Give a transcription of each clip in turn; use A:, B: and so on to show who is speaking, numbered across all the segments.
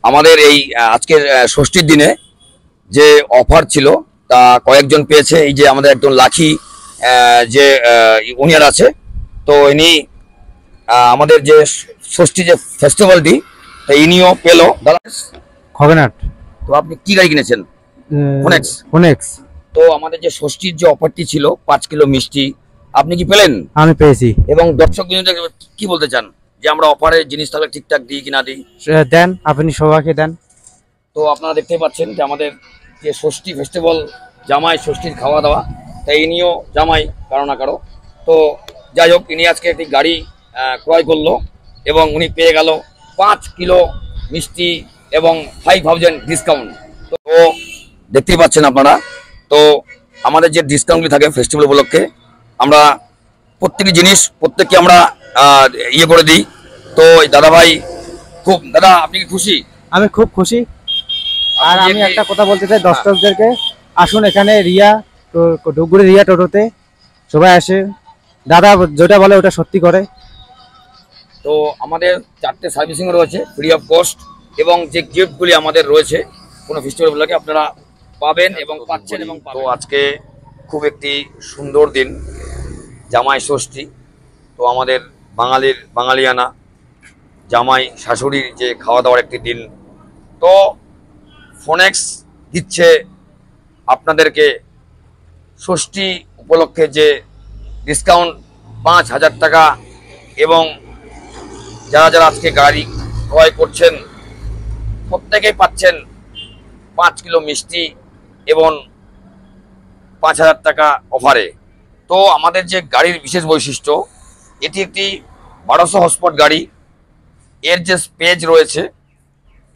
A: আমাদের এই আজকের ষষ্ঠীর দিনে যে অফার ছিল তা কয়েকজন পেয়েছে। এই যে আমাদের একজন লাকি যে ওনার আছে, তো ইনি আমাদের যে ষষ্ঠী যে ফেস্টিভ্যালটি ইনিও পেলো। দাদা
B: খগেনহাট।
A: তো আপনি কি গাড়ি কিনেছেন? ফোনেক্স।
B: ফোনেক্স।
A: তো আমাদের যে ষষ্ঠীর যে অফারটি ছিল 5 কিলো মিষ্টি, আপনি কি পেলেন?
B: আমি পেয়েছি।
A: এবং দর্শক বিন্দুদের কি বলতে চান যে আমরা অফারে জিনিস তাহলে ঠিকঠাক দিই কিনা দিই?
B: দেন, আপনি সবাইকে দেন।
A: তো আপনারা দেখতেই পাচ্ছেন যে আমাদের যে ষষ্ঠী ফেস্টিভ্যাল, জামাই ষষ্ঠীর খাওয়া দাওয়া, তাই ইনিও জামাই কারো না কারো। তো যাই হোক, ইনি আজকে একটি গাড়ি ক্রয় করলো এবং উনি পেয়ে গেল 5 কিলো মিষ্টি এবং 5000 ডিসকাউন্ট। তো দেখতেই পাচ্ছেন আপনারা। তো আমাদের যে ডিসকাউন্টগুলি থাকে ফেস্টিভ্যাল উপলক্ষে, আমরা প্রত্যেকটি জিনিস প্রত্যেককে আমরা ইয়ে করে দিই। তো দাদা ভাই খুব, দাদা আপনি কি খুশি?
B: আমি খুব খুশি। আর আমি একটা কথা বলতে চাই দর্শকদেরকে, আসুন এখানে রিয়া ধূপগুড়ি রিয়া টোটোতে সবাই আসে, দাদা যেটা বলে ওটা সত্যি করে।
A: তো আমাদের 4টে সার্ভিসিং রয়েছে ফ্রি অফ কস্ট, এবং যে গিফটগুলি আমাদের রয়েছে কোনো ফেস্টিভ্যালগুলোকে আপনারা পাবেন এবং পাচ্ছেন। এবং তো আজকে খুব একটি সুন্দর দিন, জামাই ষষ্ঠী। তো আমাদের বাঙালিয়ানা জামাই শাশুড়ির যে খাওয়া দাওয়ার একটি দিন। তো ফোনেক্স দিচ্ছে আপনাদেরকে ষষ্ঠী উপলক্ষে যে ডিসকাউন্ট 5000 টাকা, এবং যারা যারা আজকে গাড়ি ক্রয় করছেন প্রত্যেকেই পাচ্ছেন 5 কিলো মিষ্টি এবং 5000 টাকা অফারে। তো আমাদের যে গাড়ির বিশেষ বৈশিষ্ট্য, এটি একটি 1200 হর্সপাওয়ার গাড়ি। এর যে স্পেস রয়েছে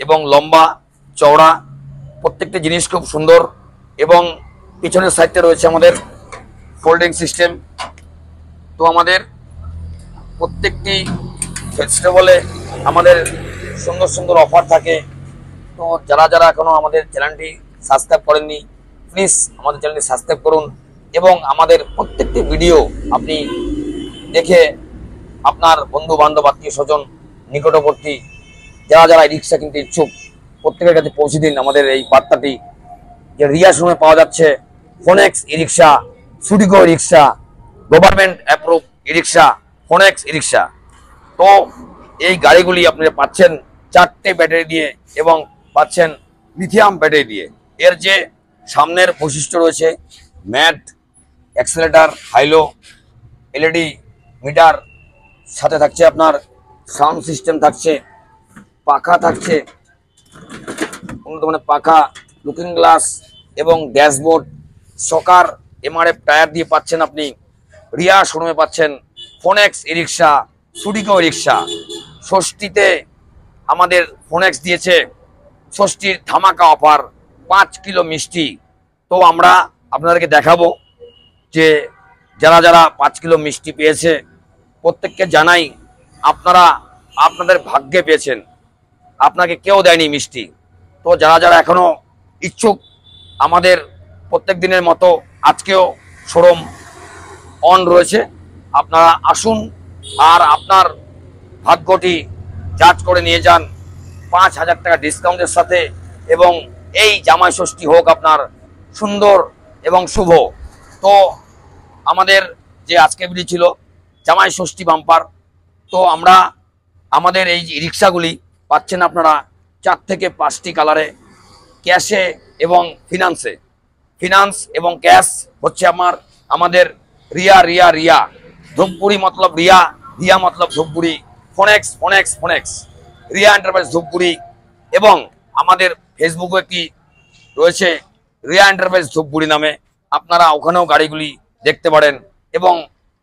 A: এবং লম্বা চওড়া, প্রত্যেকটা জিনিস খুব সুন্দর। এবং পিছনের সাইডটা রয়েছে আমাদের ফোল্ডিং সিস্টেম। তো আমাদের প্রত্যেকটি ফেস্টিভ্যালে আমাদের সুন্দর সুন্দর অফার থাকে। তো যারা যারা এখনো আমাদের চ্যানেলটি সাবস্ক্রাইব করেননি, প্লিজ আমাদের চ্যানেলটি সাবস্ক্রাইব করুন এবং আমাদের প্রত্যেকটি ভিডিও আপনি দেখে আপনার বন্ধু বান্ধব আত্মীয় স্বজন নিকটবর্তী যারা যারা রিক্সা কিনতে ইচ্ছুক প্রত্যেকের কাছে পৌঁছে দিন আমাদের এই বার্তাটি, যে রিয়া শোরুমে পাওয়া যাচ্ছে ফোনেক্স ই রিক্সা, সুডিকো রিক্সা, গভর্নমেন্ট অ্যাপ্রুভ ই রিক্সা, ফোনেক্স ই রিক্সা। তো এই গাড়িগুলি আপনারা পাচ্ছেন 4টে ব্যাটারি দিয়ে এবং পাচ্ছেন লিথিয়াম ব্যাটারি দিয়ে। এর যে সামনের বৈশিষ্ট্য রয়েছে ম্যাট, অ্যাক্সেলেটার, হাইলো, এলইডি মিটার, সাথে থাকছে আপনার সাউন্ড সিস্টেম, থাকছে পাখা, থাকছে উন্নত মানের পাখা, লুকিং গ্লাস এবং ড্যাশবোর্ড, সকার এমআরএফ টায়ার দিয়ে পাচ্ছেন আপনি। রিয়া শোরুমে পাচ্ছেন ফোনেক্স ই রিক্সা, সুডিকো রিক্সা। ষষ্ঠীতে আমাদের ফোনেক্স দিয়েছে ষষ্ঠীর ধামাকা অফার 5 কিলো মিষ্টি। তো আমরা আপনাদেরকে দেখাবো যে যারা যারা 5 কিলো মিষ্টি পেয়েছে প্রত্যেককে জানাই আপনারা আপনাদের ভাগ্যে পেয়েছেন, আপনাকে কেউ দেয়নি মিষ্টি। তো যারা যারা এখনো ইচ্ছুক, আমাদের প্রত্যেক দিনের মতো আজকেও শোরুম অন রয়েছে, আপনারা আসুন আর আপনার ভাগ্যটি যাচ করে নিয়ে যান 5000 টাকা ডিসকাউন্টের সাথে। এবং এই জামাই ষষ্ঠী হোক আপনার সুন্দর এবং শুভ। তো আমাদের যে আজকে ভিডিও ছিল জামাই ষষ্ঠী বাম্পার। তো আমরা আমাদের এই রিক্সাগুলি পাচ্ছেন আপনারা 4 থেকে 5টি কালারে, ক্যাশে এবং ফিনান্সে। ফিনান্স এবং ক্যাশ হচ্ছে আমাদের রিয়া রিয়া রিয়া, ধূপগুড়ি মতলব রিয়া, রিয়া মতলব ধূপগুড়ি, ফোনেক্স ফোনেক্স ফোনেক্স, রিয়া এন্টারপ্রাইজ ধূপগুড়ি। এবং আমাদের ফেসবুকে একটি রয়েছে রিয়া এন্টারপ্রাইজ ধূপগুড়ি নামে, আপনারা ওখানেও গাড়িগুলি দেখতে পারেন এবং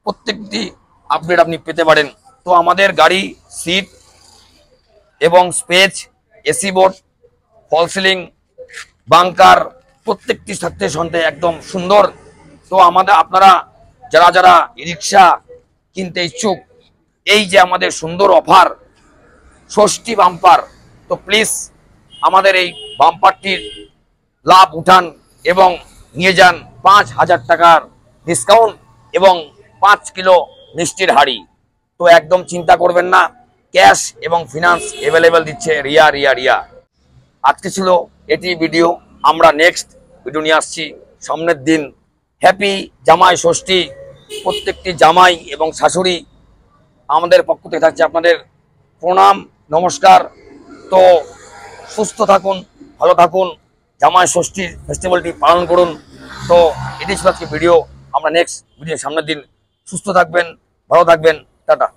A: প্রত্যেকটি আপডেট আপনি পেতে পারেন। তো আমাদের গাড়ি সিট এবং স্পেস, এসি বোর্ড, ফল সিলিং, বাংকার প্রত্যেকটি সাথে সন্তে একদম সুন্দর। তো আপনারা যারা যারা রিক্সা কিনতে ইচ্ছুক, এই যে আমাদের সুন্দর অফার ষষ্ঠী বাম্পার, তো প্লিজ আমাদের এই বাম্পারটির লাভ উঠান এবং নিয়ে যান 5000 টাকার ডিসকাউন্ট এবং 5 কিলো মিষ্টির হাড়ি। তো একদম চিন্তা করবেন না, ক্যাশ এবং ফিনান্স অ্যাভেলেবেল দিচ্ছে রিয়া রিয়া রিয়া। আজকে ছিল এটি ভিডিও। আমরা নেক্সট ভিডিও নিয়ে আসছি সামনের দিন। হ্যাপি জামাই ষষ্ঠী। প্রত্যেকটি জামাই এবং শাশুড়ি আমাদের পক্ষ থেকে থাকছে আপনাদের প্রণাম, নমস্কার। তো সুস্থ থাকুন, ভালো থাকুন, জামাই ষষ্ঠীর ফেস্টিভ্যালটি পালন করুন। তো এটি ছিল আজকে ভিডিও। আমরা নেক্সট ভিডিও সামনের দিন। সুস্থ থাকবেন, ভালো থাকবেন, টাটা।